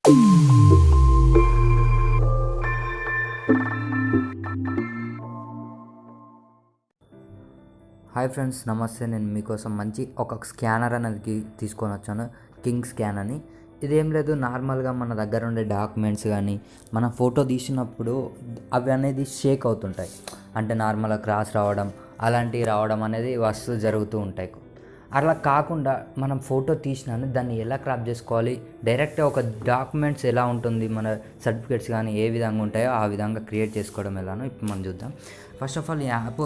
Hi friends, నమస్తే. నేను మీకోసం మంచి ఒక స్కానర్ అనేది తీసుకొని వచ్చాను, కింగ్ స్కాన్ అని. ఇదేం లేదు, నార్మల్గా మన దగ్గర ఉండే డాక్యుమెంట్స్ కానీ మనం ఫోటో తీసినప్పుడు అవి అనేది షేక్ అవుతుంటాయి. అంటే నార్మల్గా క్రాస్ రావడం అలాంటివి రావడం అనేది జరుగుతూ ఉంటాయి. అలా కాకుండా మనం ఫోటో తీసినాను దాన్ని ఎలా క్రాప్ చేసుకోవాలి, డైరెక్ట్గా ఒక డాక్యుమెంట్స్ ఎలా ఉంటుంది, మన సర్టిఫికేట్స్ కానీ ఏ విధంగా ఉంటాయో ఆ విధంగా క్రియేట్ చేసుకోవడం ఎలానో ఇప్పుడు మనం చూద్దాం. ఫస్ట్ ఆఫ్ ఆల్ ఈ యాప్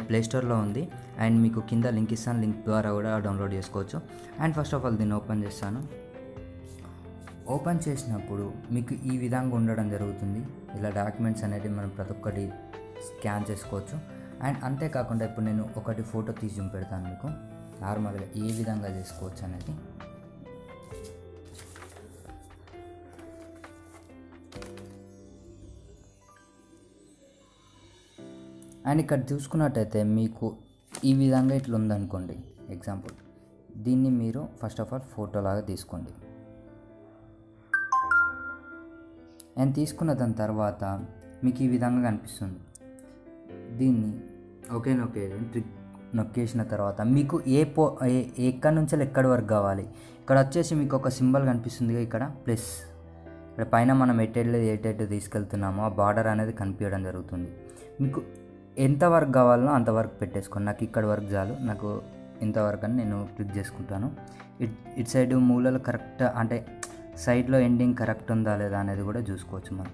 ప్లేస్టోర్లో ఉంది అండ్ మీకు కింద లింక్ ఇస్తాను, లింక్ ద్వారా కూడా డౌన్లోడ్ చేసుకోవచ్చు. అండ్ ఫస్ట్ ఆఫ్ ఆల్ దీన్ని ఓపెన్ చేస్తాను. ఓపెన్ చేసినప్పుడు మీకు ఈ విధంగా ఉండడం జరుగుతుంది. ఇలా డాక్యుమెంట్స్ అనేవి మనం ప్రతి ఒక్కటి స్కాన్ చేసుకోవచ్చు. అండ్ అంతేకాకుండా ఇప్పుడు నేను ఒకటి ఫోటో తీసి చూపెడతాను మీకు, నార్మల్గా ఏ విధంగా చేసుకోవచ్చు అనేది. అండ్ ఇక్కడ చూసుకున్నట్టయితే మీకు ఈ విధంగా ఇట్లా ఉందనుకోండి. ఎగ్జాంపుల్, దీన్ని మీరు ఫస్ట్ ఆఫ్ ఆల్ ఫోటోలాగా తీసుకోండి. అండ్ తీసుకున్న దాని తర్వాత మీకు ఈ విధంగా కనిపిస్తుంది. దీన్ని నొక్కేసిన తర్వాత మీకు ఎక్కడి నుంచి ఎక్కడి వరకు కావాలి, ఇక్కడ వచ్చేసి మీకు ఒక సింబల్ కనిపిస్తుంది ఇక్కడ ప్లస్. ఇక్కడ పైన మనం ఎటు తీసుకెళ్తున్నామో ఆ బార్డర్ అనేది కనిపించడం జరుగుతుంది. మీకు ఎంతవరకు కావాలనో అంతవరకు పెట్టేసుకోండి. నాకు ఇక్కడ వరకు చాలు, నాకు ఇంతవరకు అని నేను క్లిక్ చేసుకుంటాను. ఇటు సైడ్ మూలలు కరెక్ట్, అంటే సైడ్లో ఎండింగ్ కరెక్ట్ ఉందా లేదా అనేది కూడా చూసుకోవచ్చు మనం.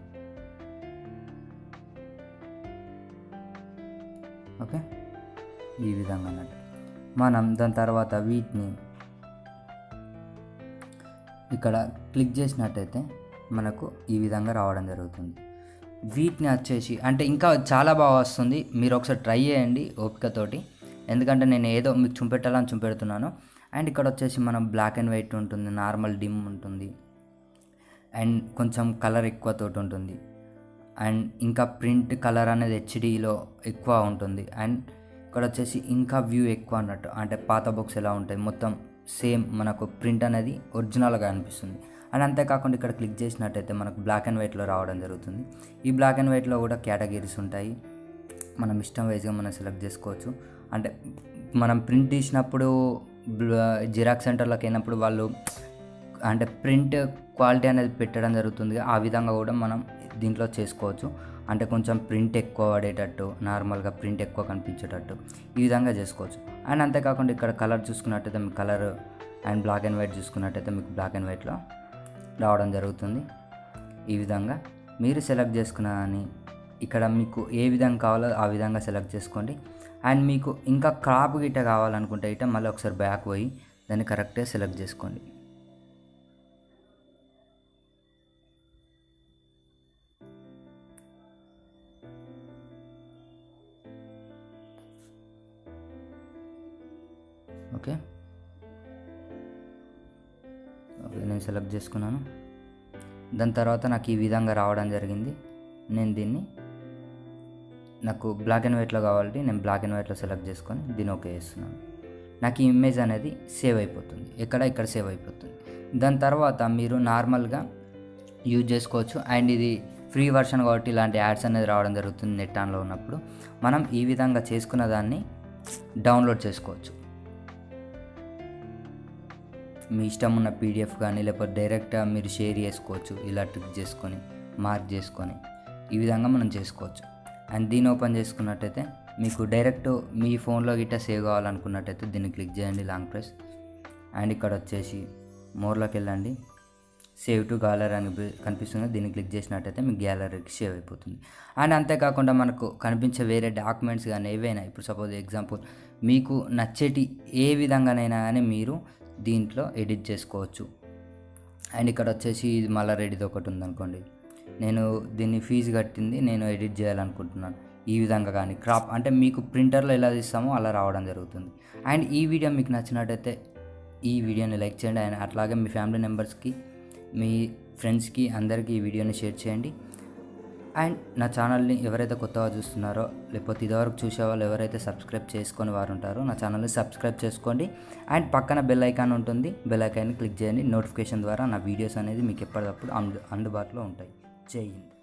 ఓకే, ఈ విధంగా అన్నట్టు మనం దాని తర్వాత వీటిని ఇక్కడ క్లిక్ చేసినట్టయితే మనకు ఈ విధంగా రావడం జరుగుతుంది. వీటిని వచ్చేసి అంటే ఇంకా చాలా బాగా వస్తుంది, మీరు ఒకసారి ట్రై చేయండి ఓపికతోటి, ఎందుకంటే నేను ఏదో మీకు చూపెట్టాలని చూపెడుతున్నాను. అండ్ ఇక్కడ వచ్చేసి మనం బ్లాక్ అండ్ వైట్ ఉంటుంది, నార్మల్ డిమ్ ఉంటుంది, అండ్ కొంచెం కలర్ ఎక్కువతోటి ఉంటుంది, అండ్ ఇంకా ప్రింట్ కలర్ అనేది హెచ్డీలో ఎక్కువ ఉంటుంది. అండ్ ఇక్కడ వచ్చేసి ఇంకా వ్యూ ఎక్కువ అన్నట్టు, అంటే పాత బుక్స్ ఎలా ఉంటాయి మొత్తం సేమ్ మనకు ప్రింట్ అనేది ఒరిజినల్గా అనిపిస్తుంది. అండ్ అంతేకాకుండా ఇక్కడ క్లిక్ చేసినట్టయితే మనకు బ్లాక్ అండ్ వైట్లో రావడం జరుగుతుంది. ఈ బ్లాక్ అండ్ వైట్లో కూడా కేటగిరీస్ ఉంటాయి, మనం ఇష్టం వైజ్గా మనం సెలెక్ట్ చేసుకోవచ్చు. అంటే మనం ప్రింట్ తీసినప్పుడు జిరాక్స్ సెంటర్లోకి వెళ్ళినప్పుడు వాళ్ళు అంటే ప్రింట్ క్వాలిటీ అనేది పెట్టడం జరుగుతుంది, ఆ విధంగా కూడా మనం దీంట్లో చేసుకోవచ్చు. అంటే కొంచెం ప్రింట్ ఎక్కువ పడేటట్టు, నార్మల్గా ప్రింట్ ఎక్కువ కనిపించేటట్టు ఈ విధంగా చేసుకోవచ్చు. అండ్ అంతేకాకుండా ఇక్కడ కలర్ చూసుకున్నట్టయితే మీకు colour, and black and white చూసుకున్నట్టయితే మీకు బ్లాక్ అండ్ వైట్లో రావడం జరుగుతుంది. ఈ విధంగా మీరు సెలెక్ట్ చేసుకున్న అని ఇక్కడ మీకు ఏ విధంగా కావాలో ఆ విధంగా సెలెక్ట్ చేసుకోండి. అండ్ మీకు ఇంకా క్రాప్ గిట్ట కావాలనుకుంటే ఇట మళ్ళీ ఒకసారి బ్యాక్ పోయి దాన్ని కరెక్ట్గా సెలెక్ట్ చేసుకోండి. ఓకే, నేను సెలెక్ట్ చేసుకున్నాను. దాని తర్వాత నాకు ఈ విధంగా రావడం జరిగింది. నేను దీన్ని నాకు బ్లాక్ అండ్ వైట్లో కావాలి, నేను బ్లాక్ అండ్ వైట్లో సెలెక్ట్ చేసుకొని దీన్ని ఓకే చేస్తున్నాను. నాకు ఈ ఇమేజ్ అనేది సేవ్ అయిపోతుంది, ఇక్కడ సేవ్ అయిపోతుంది. దాని తర్వాత మీరు నార్మల్గా యూజ్ చేసుకోవచ్చు. అండ్ ఇది ఫ్రీ వర్షన్ కాబట్టి ఇలాంటి యాడ్స్ అనేది రావడం జరుగుతుంది నెట్ ఆన్లో ఉన్నప్పుడు. మనం ఈ విధంగా చేసుకున్న దాన్ని డౌన్లోడ్ చేసుకోవచ్చు. మీ ఇష్టం ఉన్న పీడిఎఫ్ కానీ లేకపోతే డైరెక్ట్గా మీరు షేర్ చేసుకోవచ్చు, ఇలా ట్రిక్ చేసుకొని మార్క్ చేసుకొని ఈ విధంగా మనం చేసుకోవచ్చు. అండ్ దీన్ని ఓపెన్ చేసుకున్నట్టయితే మీకు డైరెక్ట్ మీ ఫోన్లో గిట్ట సేవ్ కావాలనుకున్నట్టయితే దీన్ని క్లిక్ చేయండి, లాంగ్ ప్రెస్. అండ్ ఇక్కడ వచ్చేసి మోర్లోకి వెళ్ళండి, సేవ్ టు గ్యాలరీ అని కనిపిస్తుంది, దీన్ని క్లిక్ చేసినట్టయితే మీకు గ్యాలరీకి సేవ్ అయిపోతుంది. అండ్ అంతేకాకుండా మనకు కనిపించే వేరే డాక్యుమెంట్స్ కానీ ఏవైనా, ఇప్పుడు సపోజ్ ఎగ్జాంపుల్ మీకు నచ్చేటి ఏ విధంగానైనా కానీ మీరు దీంట్లో ఎడిట్ చేసుకోవచ్చు. అండ్ ఇక్కడ వచ్చేసి ఇది మళ్ళీ రెడీది ఒకటి ఉందనుకోండి, నేను దీన్ని ఫీజు కట్టింది నేను ఎడిట్ చేయాలనుకుంటున్నాను, ఈ విధంగా కానీ క్రాప్ అంటే మీకు ప్రింటర్లో ఎలా తీస్తామో అలా రావడం జరుగుతుంది. అండ్ ఈ వీడియో మీకు నచ్చినట్టయితే ఈ వీడియోని లైక్ చేయండి. అండ్ అట్లాగే మీ ఫ్యామిలీ మెంబర్స్కి, మీ ఫ్రెండ్స్కి అందరికీ ఈ వీడియోని షేర్ చేయండి. అండ్ నా ఛానల్ని ఎవరైతే కొత్తగా చూస్తున్నారో లేకపోతే ఇదివరకు చూసేవాళ్ళు ఎవరైతే సబ్స్క్రైబ్ చేసుకొని వారు ఉంటారో నా ఛానల్ని సబ్స్క్రైబ్ చేసుకోండి. అండ్ పక్కన బెల్ ఐకాన్ ఉంటుంది, బెల్ ఐకాన్ని క్లిక్ చేయండి. నోటిఫికేషన్ ద్వారా నా వీడియోస్ అనేది మీకు ఎప్పటికప్పుడు అందుబాటులో ఉంటాయి. జై హింద్.